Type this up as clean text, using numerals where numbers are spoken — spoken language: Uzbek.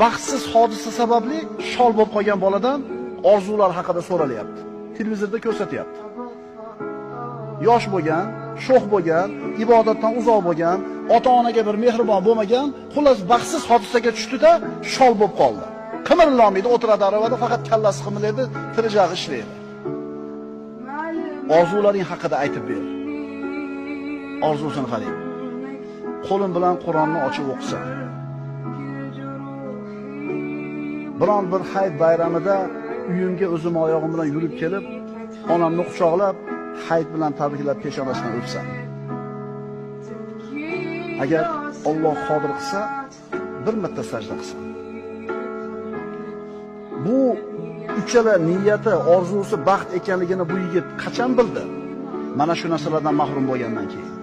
baxtsiz hodisa sababli shol bo'lib qolgan boladan orzular haqida so'ralyapti. Televizorda ko'rsatyapti. Yosh bo'lgan, sho'x bo'lgan, ibodatdan uzoq bo'lgan, ota-onaga bir mehribon bo'lmagan, xullas baxtsiz hodisaga tushdi-da, shol bo'lib qoldi. Qimirlamaydi, o'tiradi aravada, faqat kallasi qimirlaydi, tirijag'i ishlaydi. Orzularing haqida aytib ber. Orzusini qarang. Qo'lim bilan Qur'onni ochib o'qisam. Biron bir hayit bayramida uyimga o'zim oyog'im bilan yurib kelib, onamni quchoqlab, hayit bilan tabriklab peshonasidan o'psam. Agar Alloh qodir qilsa, bir marta sajda qilsam. Bu uchala niyati, orzusi baxt ekanligini bu yigit qachon bildi? Mana shu narsalardan mahrum bo'lgandan keyin.